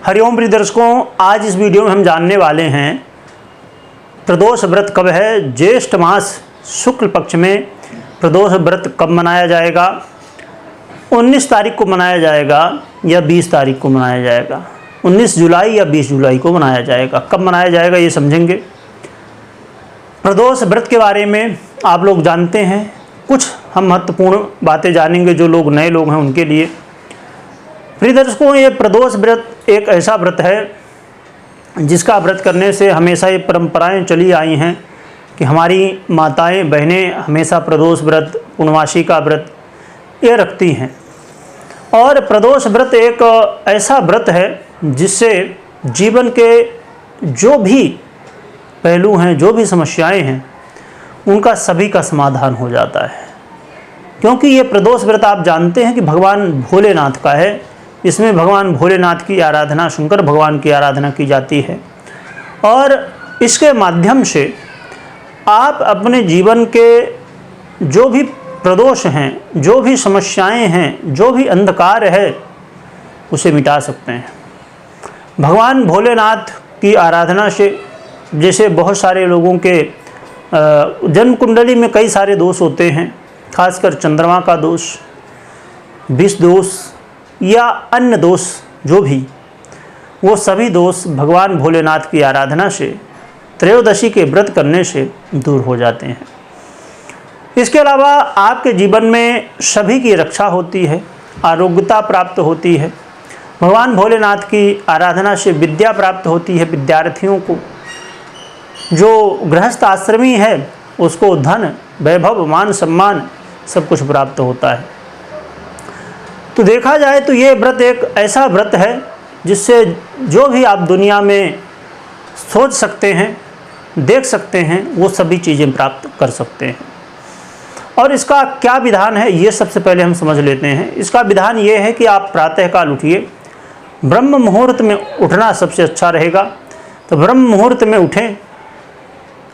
हरिओम प्रिय दर्शकों, आज इस वीडियो में हम जानने वाले हैं प्रदोष व्रत कब है। ज्येष्ठ मास शुक्ल पक्ष में प्रदोष व्रत कब मनाया जाएगा। 19 तारीख को मनाया जाएगा या 20 तारीख को मनाया जाएगा। 19 जुलाई या 20 जुलाई को मनाया जाएगा। कब मनाया जाएगा ये समझेंगे। प्रदोष व्रत के बारे में आप लोग जानते हैं, कुछ हम महत्वपूर्ण बातें जानेंगे जो लोग नए लोग हैं उनके लिए। प्रिय दर्शकों, ये प्रदोष व्रत एक ऐसा व्रत है जिसका व्रत करने से हमेशा ये परंपराएं चली आई हैं कि हमारी माताएं बहनें हमेशा प्रदोष व्रत, पूर्णमासी का व्रत ये रखती हैं। और प्रदोष व्रत एक ऐसा व्रत है जिससे जीवन के जो भी पहलू हैं, जो भी समस्याएं हैं, उनका सभी का समाधान हो जाता है। क्योंकि ये प्रदोष व्रत आप जानते हैं कि भगवान भोलेनाथ का है। इसमें भगवान भोलेनाथ की आराधना, शंकर भगवान की आराधना की जाती है और इसके माध्यम से आप अपने जीवन के जो भी प्रदोष हैं, जो भी समस्याएं हैं, जो भी अंधकार है, उसे मिटा सकते हैं। भगवान भोलेनाथ की आराधना से जैसे बहुत सारे लोगों के जन्म कुंडली में कई सारे दोष होते हैं, खासकर चंद्रमा का दोष, विष दोष या अन्य दोष, जो भी वो सभी दोष भगवान भोलेनाथ की आराधना से, त्रयोदशी के व्रत करने से दूर हो जाते हैं। इसके अलावा आपके जीवन में सभी की रक्षा होती है, आरोग्यता प्राप्त होती है। भगवान भोलेनाथ की आराधना से विद्या प्राप्त होती है। विद्यार्थियों को, जो गृहस्थ आश्रमी है, उसको धन, वैभव, मान सम्मान सब कुछ प्राप्त होता है। तो देखा जाए तो ये व्रत एक ऐसा व्रत है जिससे जो भी आप दुनिया में सोच सकते हैं, देख सकते हैं, वो सभी चीज़ें प्राप्त कर सकते हैं। और इसका क्या विधान है ये सबसे पहले हम समझ लेते हैं। इसका विधान ये है कि आप प्रातःकाल उठिए। ब्रह्म मुहूर्त में उठना सबसे अच्छा रहेगा। तो ब्रह्म मुहूर्त में उठें।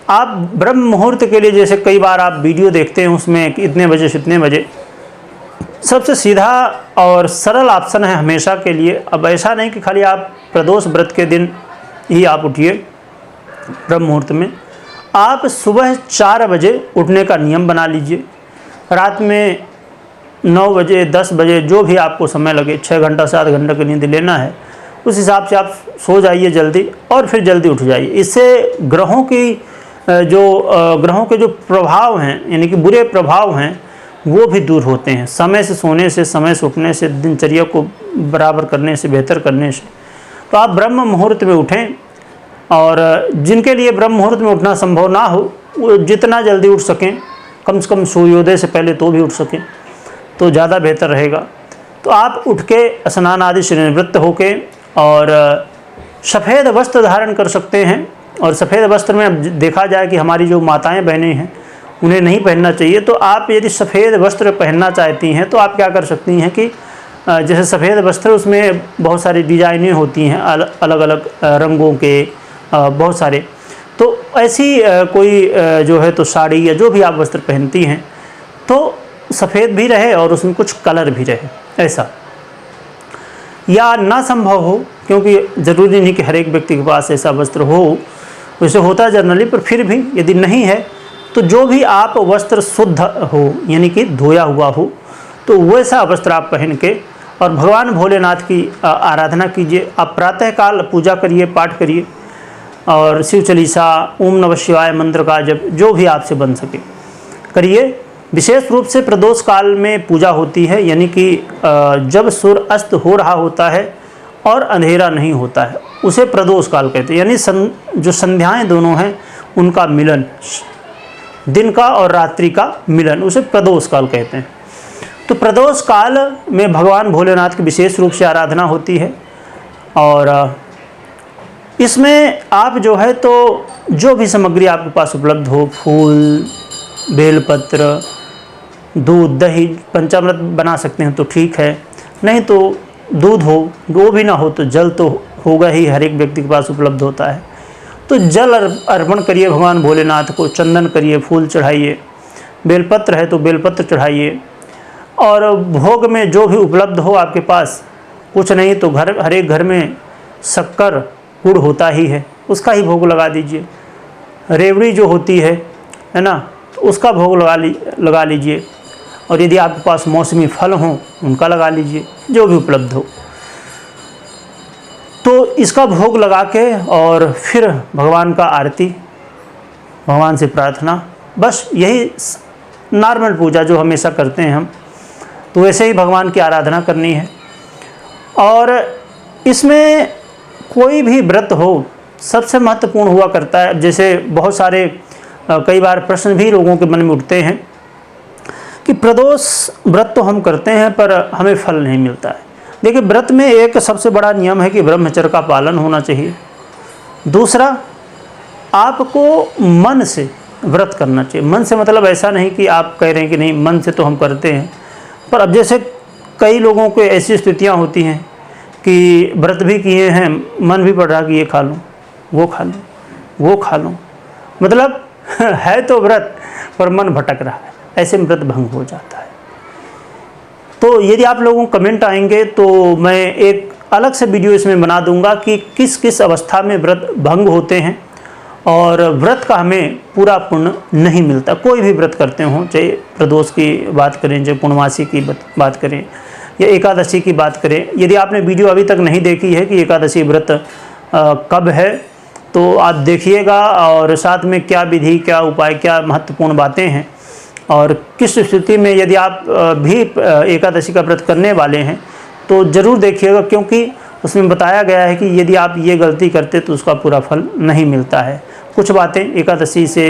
आप ब्रह्म मुहूर्त के लिए जैसे कई बार आप वीडियो देखते हैं उसमें कि इतने बजे से इतने बजे, सबसे सीधा और सरल ऑप्शन है हमेशा के लिए। अब ऐसा नहीं कि खाली आप प्रदोष व्रत के दिन ही आप उठिए ब्रह्म मुहूर्त में। आप सुबह 4 बजे उठने का नियम बना लीजिए। रात में 9 बजे, 10 बजे, जो भी आपको समय लगे, 6 घंटा 7 घंटा की नींद लेना है, उस हिसाब से आप सो जाइए जल्दी और फिर जल्दी उठ जाइए। इससे ग्रहों के जो प्रभाव हैं, यानी कि बुरे प्रभाव हैं, वो भी दूर होते हैं। समय से सोने से, समय से उठने से, दिनचर्या को बराबर करने से, बेहतर करने से। तो आप ब्रह्म मुहूर्त में उठें। और जिनके लिए ब्रह्म मुहूर्त में उठना संभव ना हो, वो जितना जल्दी उठ सकें, कम से कम सूर्योदय से पहले तो भी उठ सकें तो ज़्यादा बेहतर रहेगा। तो आप उठ के स्नान आदि से निवृत्त होके और सफ़ेद वस्त्र धारण कर सकते हैं। और सफ़ेद वस्त्र में अब देखा जाए कि हमारी जो माताएं बहनें हैं उन्हें नहीं पहनना चाहिए। तो आप यदि सफ़ेद वस्त्र पहनना चाहती हैं तो आप क्या कर सकती हैं कि जैसे सफ़ेद वस्त्र, उसमें बहुत सारी डिजाइनें होती हैं, अलग अलग रंगों के, बहुत सारे। तो ऐसी कोई जो है तो साड़ी या जो भी आप वस्त्र पहनती हैं तो सफ़ेद भी रहे और उसमें कुछ कलर भी रहे, ऐसा। या ना संभव हो, क्योंकि ज़रूरी नहीं कि हर एक व्यक्ति के पास ऐसा वस्त्र हो, वैसे होता है जनरली, पर फिर भी यदि नहीं है तो जो भी आप वस्त्र शुद्ध हो, यानी कि धोया हुआ हो, तो वैसा वस्त्र आप पहन के और भगवान भोलेनाथ की आराधना कीजिए। आप प्रातःकाल पूजा करिए, पाठ करिए और शिव चालीसा, ओम नमः शिवाय मंत्र का जप, जो भी आपसे बन सके करिए। विशेष रूप से प्रदोष काल में पूजा होती है, यानी कि जब सूर्य अस्त हो रहा होता है और अंधेरा नहीं होता है, उसे प्रदोष काल कहते हैं। यानी जो संध्याएं दोनों हैं उनका मिलन, दिन का और रात्रि का मिलन, उसे प्रदोष काल कहते हैं। तो प्रदोष काल में भगवान भोलेनाथ की विशेष रूप से आराधना होती है। और इसमें आप जो है तो जो भी सामग्री आपके पास उपलब्ध हो, फूल, बेलपत्र, दूध, दही, पंचामृत बना सकते हैं तो ठीक है, नहीं तो दूध हो, वो भी ना हो तो जल तो होगा ही, हर एक व्यक्ति के पास उपलब्ध होता है। तो जल अर्पण करिए भगवान भोलेनाथ को, चंदन करिए, फूल चढ़ाइए, बेलपत्र है तो बेलपत्र चढ़ाइए। और भोग में जो भी उपलब्ध हो आपके पास, कुछ नहीं तो हर एक घर में शक्कर गुड़ होता ही है, उसका ही भोग लगा दीजिए। रेवड़ी जो होती है ना, तो उसका भोग लगा लीजिए। और यदि आपके पास मौसमी फल हों उनका लगा लीजिए, जो भी उपलब्ध हो। तो इसका भोग लगा के और फिर भगवान का आरती, भगवान से प्रार्थना, बस यही नॉर्मल पूजा जो हमेशा करते हैं हम, तो वैसे ही भगवान की आराधना करनी है। और इसमें कोई भी व्रत हो, सबसे महत्वपूर्ण हुआ करता है, जैसे बहुत सारे कई बार प्रश्न भी लोगों के मन में उठते हैं कि प्रदोष व्रत तो हम करते हैं पर हमें फल नहीं मिलता है। देखिए, व्रत में एक सबसे बड़ा नियम है कि ब्रह्मचर्य का पालन होना चाहिए। दूसरा, आपको मन से व्रत करना चाहिए। मन से मतलब ऐसा नहीं कि आप कह रहे हैं कि नहीं मन से तो हम करते हैं, पर अब जैसे कई लोगों को ऐसी स्थितियां होती हैं कि व्रत भी किए हैं, मन भी पड़ रहा कि ये खा लूँ, वो खा लूँ, वो खा लूँ, मतलब है तो व्रत पर मन भटक रहा है, ऐसे में व्रत भंग हो जाता है। तो यदि आप लोगों को कमेंट आएंगे तो मैं एक अलग से वीडियो इसमें बना दूंगा कि किस किस अवस्था में व्रत भंग होते हैं और व्रत का हमें पूरा पुण्य नहीं मिलता। कोई भी व्रत करते हों, चाहे प्रदोष की बात करें, चाहे पूर्णमासी की बात करें या एकादशी की बात करें। यदि आपने वीडियो अभी तक नहीं देखी है कि एकादशी व्रत कब है, तो आप देखिएगा, और साथ में क्या विधि, क्या उपाय, क्या महत्वपूर्ण बातें हैं, और किस स्थिति में यदि आप भी एकादशी का व्रत करने वाले हैं तो ज़रूर देखिएगा, क्योंकि उसमें बताया गया है कि यदि आप ये गलती करते तो उसका पूरा फल नहीं मिलता है। कुछ बातें एकादशी से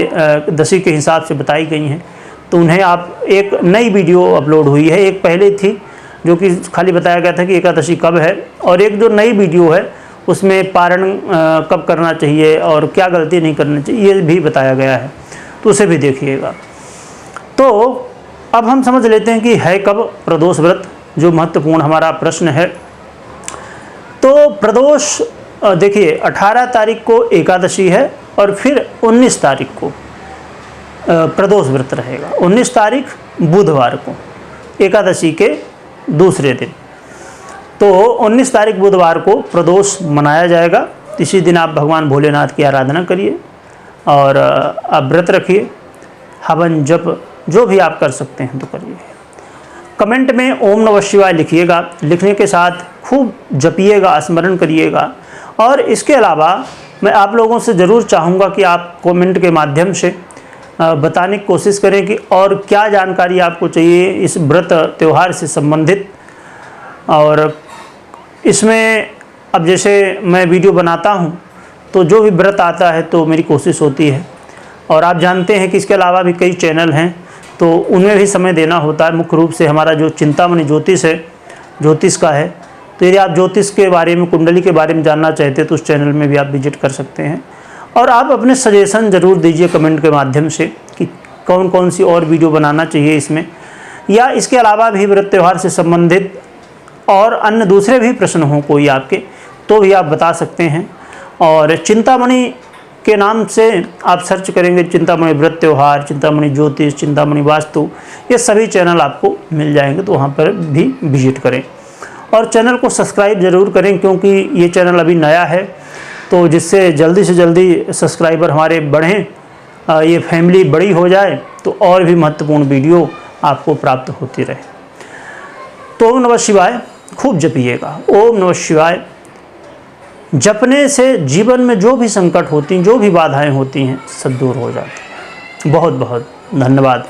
दशी के हिसाब से बताई गई हैं, तो उन्हें आप, एक नई वीडियो अपलोड हुई है, एक पहले थी जो कि खाली बताया गया था कि एकादशी कब है, और एक जो नई वीडियो है उसमें पारण कब करना चाहिए और क्या गलती नहीं करनी चाहिए, ये भी बताया गया है, तो उसे भी देखिएगा। तो अब हम समझ लेते हैं कि है कब प्रदोष व्रत, जो महत्वपूर्ण हमारा प्रश्न है। तो प्रदोष देखिए 18 तारीख को एकादशी है और फिर 19 तारीख को प्रदोष व्रत रहेगा। 19 तारीख बुधवार को एकादशी के दूसरे दिन, तो 19 तारीख बुधवार को प्रदोष मनाया जाएगा। इसी दिन आप भगवान भोलेनाथ की आराधना करिए और आप व्रत रखिए, हवन जप जो भी आप कर सकते हैं तो करिए। कमेंट में ओम नमः शिवाय लिखिएगा, लिखने के साथ खूब जपिएगा, स्मरण करिएगा। और इसके अलावा मैं आप लोगों से ज़रूर चाहूँगा कि आप कमेंट के माध्यम से बताने की कोशिश करें कि और क्या जानकारी आपको चाहिए इस व्रत त्यौहार से संबंधित। और इसमें अब जैसे मैं वीडियो बनाता हूँ तो जो भी व्रत आता है तो मेरी कोशिश होती है, और आप जानते हैं कि इसके अलावा भी कई चैनल हैं तो उनमें भी समय देना होता है। मुख्य रूप से हमारा जो चिंतामणि ज्योतिष है, ज्योतिष का है, तो यदि आप ज्योतिष के बारे में, कुंडली के बारे में जानना चाहते हैं तो उस चैनल में भी आप विजिट कर सकते हैं। और आप अपने सजेशन ज़रूर दीजिए कमेंट के माध्यम से कि कौन कौन सी और वीडियो बनाना चाहिए इसमें, या इसके अलावा भी व्रत त्यौहार से संबंधित और अन्य दूसरे भी प्रश्न हों कोई आपके, तो भी आप बता सकते हैं। और चिंतामणि के नाम से आप सर्च करेंगे, चिंतामणि व्रत त्यौहार, चिंतामणि ज्योतिष, चिंतामणि वास्तु, ये सभी चैनल आपको मिल जाएंगे, तो वहाँ पर भी विजिट करें। और चैनल को सब्सक्राइब ज़रूर करें, क्योंकि ये चैनल अभी नया है, तो जिससे जल्दी से जल्दी सब्सक्राइबर हमारे बढ़ें, ये फैमिली बड़ी हो जाए, तो और भी महत्वपूर्ण वीडियो आपको प्राप्त होती रहे। तो ओम नमः शिवाय खूब जपिएगा। ओम नमः शिवाय जपने से जीवन में जो भी संकट होती हैं, जो भी बाधाएं होती हैं, सब दूर हो जाती हैं। बहुत बहुत धन्यवाद।